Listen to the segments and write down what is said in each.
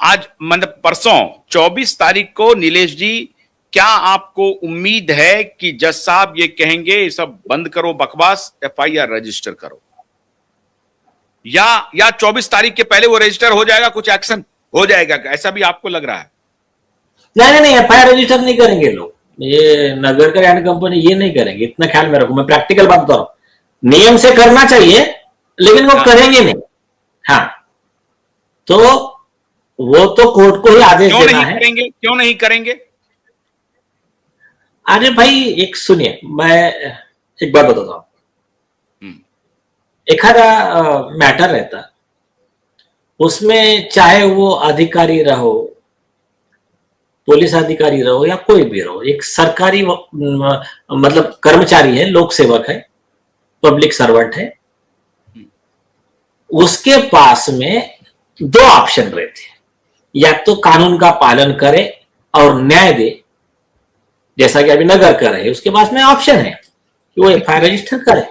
आज मतलब परसों 24 तारीख को नीलेश जी, क्या आपको उम्मीद है कि जज साहब ये कहेंगे ये सब बंद करो बकवास, एफआईआर रजिस्टर करो, या 24 तारीख के पहले वो रजिस्टर हो जाएगा, कुछ एक्शन हो जाएगा, ऐसा भी आपको लग रहा है? नहीं नहीं, एफआईआर रजिस्टर नहीं करेंगे लोग, ये नागरकर एंड कंपनी ये नहीं करेंगे, इतना ख्याल में रखो। मैं प्रैक्टिकल बात बता रहा हूं, नियम से करना चाहिए लेकिन वो करेंगे नहीं। हाँ, तो वो तो कोर्ट को ही आदेश देना है। क्यों नहीं करेंगे? अरे भाई एक सुनिए, मैं एक बात बताता हूं। एखादा मैटर रहता, उसमें चाहे वो अधिकारी रहो, पुलिस अधिकारी रहो या कोई भी रहो, एक सरकारी मतलब कर्मचारी है, लोक सेवक है, पब्लिक सर्वेंट है, उसके पास में दो ऑप्शन रहते हैं, या तो कानून का पालन करे और न्याय दे, जैसा कि अभी नगर कर रहे हैं, उसके पास में ऑप्शन है कि वो एफआईआर रजिस्टर करे,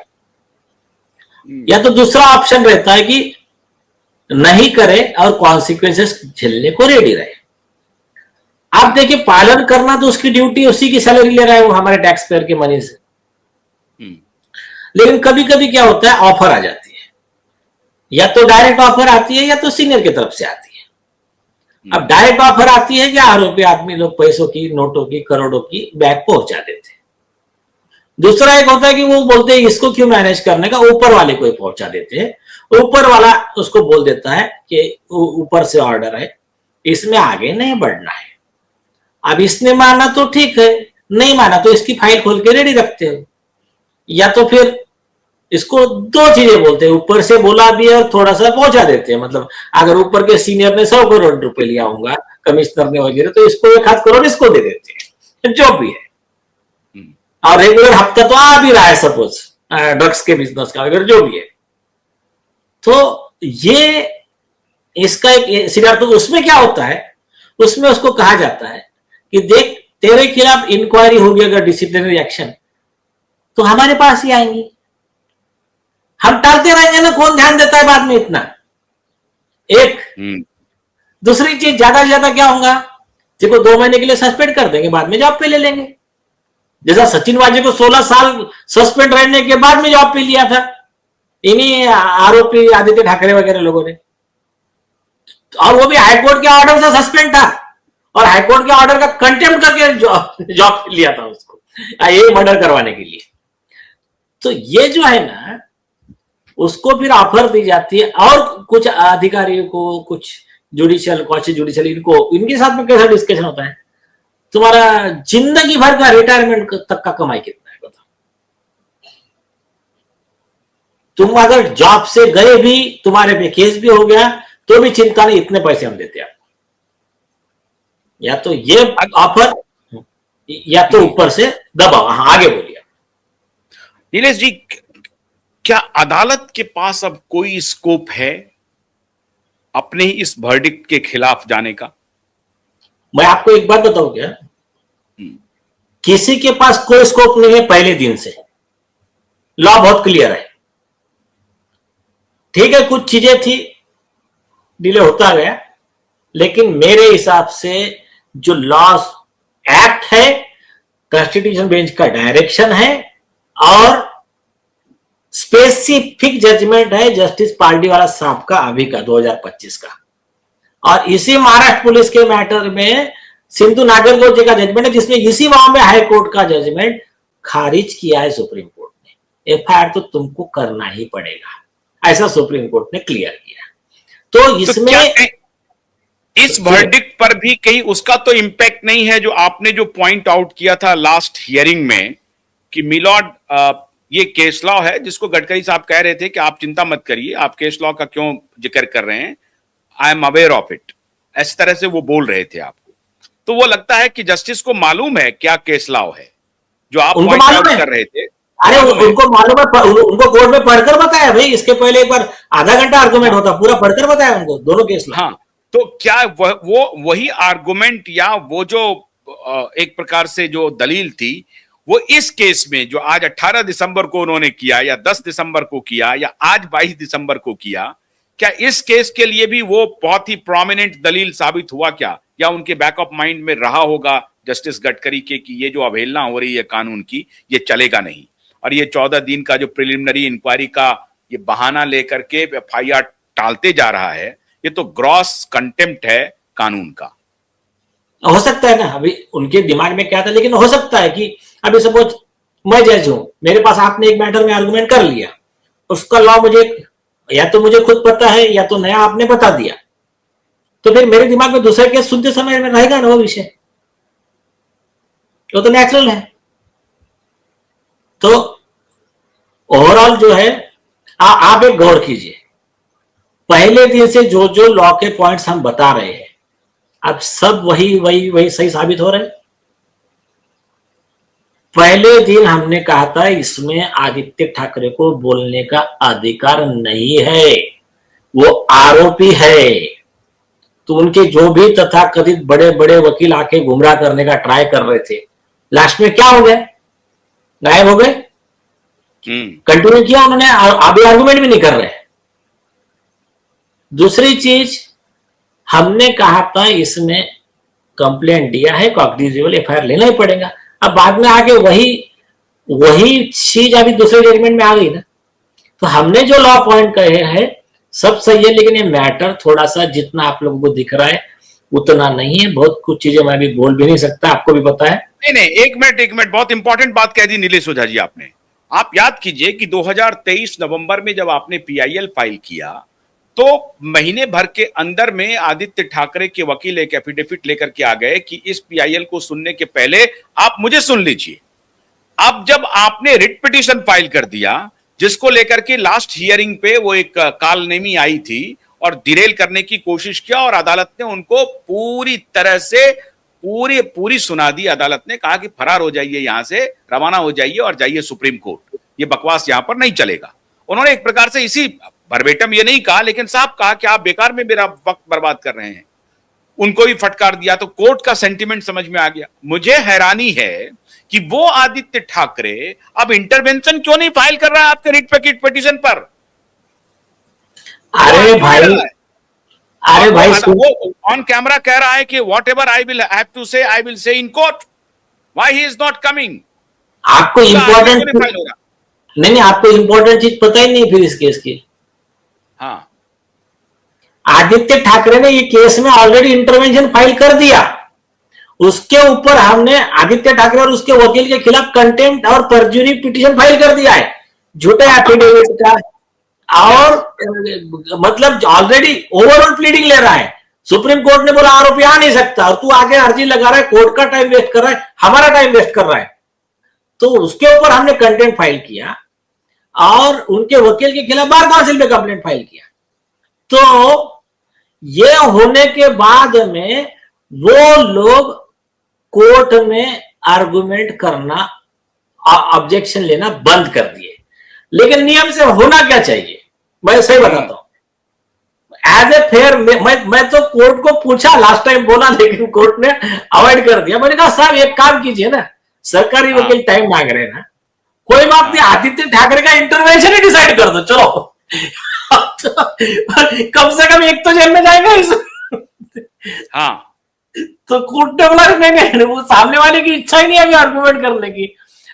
या तो दूसरा ऑप्शन रहता है कि नहीं करे और कॉन्सिक्वेंसेस झेलने को रेडी रहे। आप देखिए, पालन करना तो उसकी ड्यूटी, उसी की सैलरी ले रहा है वो हमारे टैक्स पेयर के मनी से। लेकिन कभी कभी क्या होता है, ऑफर आ जाती है, या तो डायरेक्ट ऑफर आती है या तो सीनियर की तरफ से आती है। अब डायरेक्ट ऑफर आती है कि आरोपी आदमी लोग पैसों की, नोटों की, करोड़ों की बैग पहुंचा देते। दूसरा एक होता है कि वो बोलते हैं इसको क्यों मैनेज करने का, ऊपर वाले को ही पहुंचा देते हैं। ऊपर वाला उसको बोल देता है कि ऊपर से ऑर्डर है, इसमें आगे नहीं बढ़ना है। अब इसने माना तो ठीक है, नहीं माना तो इसकी फाइल खोल के रेडी रखते हो। या तो फिर इसको दो चीजें बोलते हैं, ऊपर से बोला भी है और थोड़ा सा पहुंचा देते हैं। मतलब अगर ऊपर के सीनियर ने 100 करोड़ रुपए लिया होगा, कमिश्नर ने वगैरह, तो इसको 1 करोड़ इसको दे देते हैं, जो भी है। और रेगुलर हफ्ता तो आ भी रहा है, सपोज ड्रग्स के बिजनेस का वगैरह जो भी है। तो ये इसका एक सिद्धांत। तो उसमें क्या होता है, उसमें उसको कहा जाता है कि देख, तेरे खिलाफ इंक्वायरी होगी अगर डिसिप्लिनरी एक्शन, तो हमारे पास ही आएंगी, हम टालते रहेंगे ना, कौन ध्यान देता है बाद में इतना। एक दूसरी चीज, ज्यादा से ज्यादा क्या होगा, देखो 2 महीने के लिए सस्पेंड कर देंगे, बाद में जॉब पे ले लेंगे। जैसा सचिन वाजे को 16 साल सस्पेंड रहने के बाद में जॉब पे लिया था इन्हीं आरोपी आदित्य ठाकरे वगैरह लोगों ने, और वो भी हाईकोर्ट के ऑर्डर से सस्पेंड था, और हाईकोर्ट के ऑर्डर का कंटेम्प्ट करके जॉब लिया था उसको, ये मर्डर करवाने के लिए। तो ये जो है ना, उसको फिर ऑफर दी जाती है, और कुछ अधिकारियों को, कुछ जुडिशियल, क्वासी जुडिशियल, इनके साथ में कैसा डिस्कशन होता है, तुम्हारा जिंदगी भर का रिटायरमेंट तक का कमाई कितना है बताओ। तुम अगर जॉब से गए भी, तुम्हारे पे केस भी हो गया, तो भी चिंता नहीं, इतने पैसे हम देते हैं आपको। या तो ये ऑफर, या तो ऊपर से दबाव। हाँ, आगे बोलिए नीलेश जी। क्या अदालत के पास अब कोई स्कोप है अपने ही इस वर्डिक्ट के खिलाफ जाने का? मैं आपको एक बात बताऊं क्या, किसी के पास कोई स्कोप नहीं है पहले दिन से। लॉ बहुत क्लियर है। ठीक है, कुछ चीजें थी, डिले होता गया, लेकिन मेरे हिसाब से जो लॉ एक्ट है, कॉन्स्टिट्यूशन बेंच का डायरेक्शन है, और स्पेसिफिक जजमेंट है जस्टिस पार्टीवाला साहब का अभी का 2025 का, और इसी महाराष्ट्र पुलिस के मैटर में सिंधु नागरकोर जी का जजमेंट है, जिसमें इसी मामले में हाई कोर्ट का जजमेंट खारिज किया है सुप्रीम कोर्ट ने। एफआईआर तो तुमको करना ही पड़ेगा, ऐसा सुप्रीम कोर्ट ने क्लियर किया। तो इसमें इस वर्डिक्ट पर भी कहीं उसका तो इंपैक्ट नहीं है, जो आपने जो पॉइंट आउट किया था लास्ट हियरिंग में कि मिलॉर्ड, ये केस लॉ है, जिसको गडकरी साहब कह रहे थे कि आप चिंता मत करिए, आप केस लॉ का क्यों जिक्र कर रहे हैं, I am aware of it, इस तरह से वो बोल रहे थे आपको। तो वो लगता है कि जस्टिस को मालूम है क्या केस लॉ है जो आप पॉइंट आउट कर रहे थे। अरे उनको मालूम है, उनको कोर्ट में पढ़कर बताया भाई, इसके पहले एक बार आधा घंटा आर्गुमेंट होता, पूरा पढ़कर बताया उनको दोनों केस लॉ। हाँ, तो क्या वो वही आर्गुमेंट, या वो जो एक प्रकार से जो दलील थी, वो इस केस में जो आज 18 दिसंबर को उन्होंने किया, या 10 दिसंबर को किया, या आज 22 दिसंबर को किया, क्या इस केस के लिए भी वो बहुत ही प्रोमिनेंट दलील साबित हुआ क्या, या उनके बैक ऑफ माइंड में रहा होगा जस्टिस गडकरी के कि ये जो अवहेलना हो रही है कानून की, ये चलेगा नहीं, और ये 14 दिन का जो प्रिलिमिनरी इंक्वायरी का ये बहाना लेकर के एफआईआर टालते जा रहा है, ये तो ग्रॉस कंटेम्प्ट है कानून का। हो सकता है ना, अभी उनके दिमाग में क्या था, लेकिन हो सकता है कि अभी सपोज मैं जज हूं, मेरे पास आपने एक मैटर में आर्गुमेंट कर लिया, उसका लॉ मुझे या तो मुझे खुद पता है या तो नया आपने बता दिया, तो फिर मेरे दिमाग में दूसरे केस सुनते समय में रहेगा ना वो विषय, वो तो नेचुरल है। तो ओवरऑल जो है आप एक गौर कीजिए, पहले दिन से जो जो लॉ के पॉइंट्स हम बता रहे हैं, अब सब वही वही वही सही साबित हो रहे हैं। पहले दिन हमने कहा था इसमें आदित्य ठाकरे को बोलने का अधिकार नहीं है, वो आरोपी है। तो उनके जो भी तथाकथित बड़े बड़े वकील आके गुमराह करने का ट्राई कर रहे थे, लास्ट में क्या हो गए, गायब हो गए। कंटिन्यू किया उन्होंने, अभी आर्गुमेंट भी नहीं कर रहे। दूसरी चीज, हमने कहा था इसमें कंप्लेंट दिया है, कॉग्निजेबल एफआईआर लेना ही पड़ेगा। अब बाद में आके वही चीज अभी दूसरे जजमेंट में आ गई ना। तो हमने जो लॉ पॉइंट कहे हैं सब सही है, लेकिन ये मैटर थोड़ा सा जितना आप लोगों को दिख रहा है उतना नहीं है। बहुत कुछ चीजें मैं अभी बोल भी नहीं सकता, आपको भी पता है। नहीं, एक मिनट, बहुत इंपॉर्टेंट बात कह दी नीलेश ओझा जी आपने। आप याद कीजिए कि 2023 नवंबर में जब आपने पीआईएल फाइल किया, तो महीने भर के अंदर में आदित्य ठाकरे के वकील एक एफिडेविट लेकर के आ गए कि इस पीआईएल को सुनने के पहले आप मुझे सुन लीजिए। अब जब आपने रिट पिटीशन फाइल कर दिया, जिसको लेकर के लास्ट हियरिंग पे वो एक कालनेमी आई थी और डिरेल करने की कोशिश किया, और अदालत ने उनको पूरी तरह से पूरी सुना दी। अदालत ने कहा कि फरार हो जाइए, यहां से रवाना हो जाइए और जाइए सुप्रीम कोर्ट, ये बकवास यहां पर नहीं चलेगा। उन्होंने एक प्रकार से इसी वर्बेटम ये नहीं कहा, लेकिन साफ कहा कि आप बेकार में मेरा वक्त बर्बाद कर रहे हैं। उनको भी फटकार दिया, तो कोर्ट का सेंटिमेंट समझ में आ गया। मुझे हैरानी है कि वो आदित्य ठाकरे अब इंटरवेंशन क्यों नहीं फाइल कर रहा है आपके रिट पिटीशन पर। अरे भाई वो ऑन कैमरा कह रहा है कि whatever I will have to say I will say in court, why he is not coming. आपको इंपॉर्टेंट नहीं, आपको इंपॉर्टेंट चीज पता ही नहीं फिर इस केस की। हाँ, आदित्य ठाकरे ने ये केस में ऑलरेडी इंटरवेंशन फाइल कर दिया। उसके ऊपर हमने आदित्य ठाकरे और उसके वकील के खिलाफ कंटेम्प्ट और परजुरी पिटीशन फाइल कर दिया है, झूठे एफिडेविट का, और मतलब ऑलरेडी ओवरऑल प्लीडिंग ले रहा है। सुप्रीम कोर्ट ने बोला आरोपी आ नहीं सकता, और तू आगे अर्जी लगा रहा है, कोर्ट का टाइम वेस्ट कर रहा है, हमारा टाइम वेस्ट कर रहा है। तो उसके ऊपर हमने कंटेम्प्ट फाइल किया और उनके वकील के खिलाफ बार काउंसिल में कंप्लेंट फाइल किया। तो ये होने के बाद में वो लोग कोर्ट में आर्गुमेंट करना, ऑब्जेक्शन लेना बंद कर दिए। लेकिन नियम से होना क्या चाहिए, मैं सही बताता हूं। एज ए फेयर, मैं तो कोर्ट को पूछा, लास्ट टाइम बोला, लेकिन कोर्ट ने अवॉइड कर दिया। मैंने कहा साहब एक काम कीजिए ना, सरकारी वकील टाइम मांग रहे हैं ना, कोई बात नहीं, आदित्य ठाकरे का इंटरवेंशन ही डिसाइड कर दो, चलो। कम से कम एक तो जेल में जाएगा इस। हाँ, तो कोर्ट ने बोला नहीं, वो सामने वाले की इच्छा ही नहीं अभी आर्गुमेंट करने की,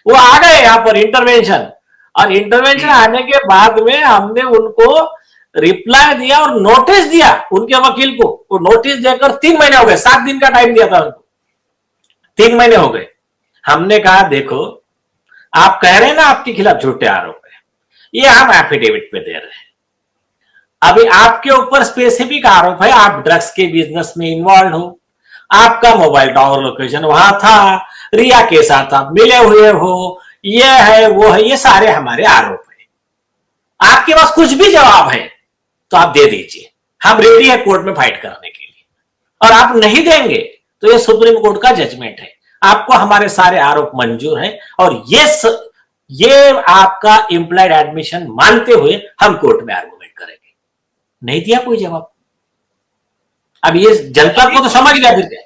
वो आ गए यहाँ पर इंटरवेंशन। और इंटरवेंशन आने के बाद में हमने उनको रिप्लाई दिया और नोटिस दिया उनके वकील को। वो नोटिस देकर 3 महीने हो गए, 7 दिन का टाइम दिया था उनको, 3 महीने हो गए। हमने कहा देखो, आप कह रहे हैं ना आपके खिलाफ झूठे आरोप है, ये हम एफिडेविट पे दे रहे हैं। अभी आपके ऊपर स्पेसिफिक आरोप है, आप ड्रग्स के बिजनेस में इन्वॉल्व हो, आपका मोबाइल टावर लोकेशन वहां था, रिया के साथ आप मिले हुए हो, ये है वो है, ये सारे हमारे आरोप है। आपके पास कुछ भी जवाब है तो आप दे दीजिए, हम रेडी है कोर्ट में फाइट करने के लिए। और आप नहीं देंगे तो ये सुप्रीम कोर्ट का जजमेंट है, आपको हमारे सारे आरोप मंजूर हैं, और ये आपका इंप्लाइड एडमिशन मानते हुए हम कोर्ट में आर्गुमेंट करेंगे। नहीं दिया कोई जवाब। अब ये जनता को तो समझ गया फिर।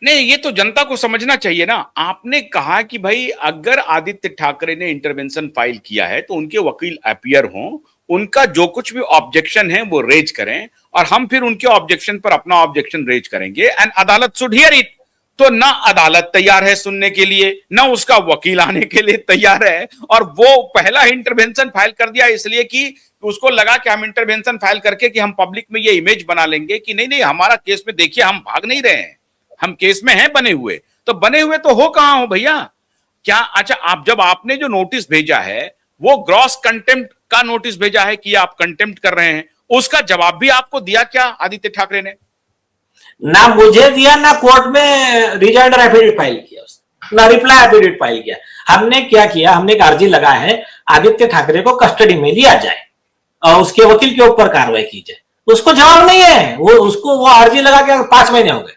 नहीं, ये तो जनता को समझना चाहिए ना। आपने कहा कि भाई अगर आदित्य ठाकरे ने इंटरवेंशन फाइल किया है तो उनके वकील अपीयर हों, उनका जो कुछ भी ऑब्जेक्शन है वो रेज करें और हम फिर उनके ऑब्जेक्शन पर अपना ऑब्जेक्शन रेज करेंगे एंड अदालत शुड हियर इट। तो ना अदालत तैयार है सुनने के लिए, ना उसका वकील आने के लिए तैयार है, और वो पहला इंटरवेंशन फाइल कर दिया इसलिए कि उसको लगा कि हम इंटरवेंशन फाइल करके कि हम पब्लिक में ये इमेज बना लेंगे कि नहीं नहीं हमारा केस में देखिए हम भाग नहीं रहे हैं, हम केस में हैं बने हुए। तो बने हुए तो हो कहां हो भैया? क्या अच्छा आप जब आपने जो नोटिस भेजा है वो ग्रॉस कंटेम्प्ट का नोटिस भेजा है कि आप कंटेम्प्ट कर रहे हैं, उसका जवाब भी आपको दिया क्या आदित्य ठाकरे ने? ना मुझे दिया, ना कोर्ट में रिजाइंडर एफिडेविट फाइल किया उसने, ना रिप्लाई एफिडेविट फाइल किया। हमने क्या किया, हमने एक अर्जी लगा है आदित्य ठाकरे को कस्टडी में लिया जाए और उसके वकील के ऊपर कार्रवाई की जाए। उसको जवाब नहीं है, वो उसको वो अर्जी लगा के 5 महीने हो गए।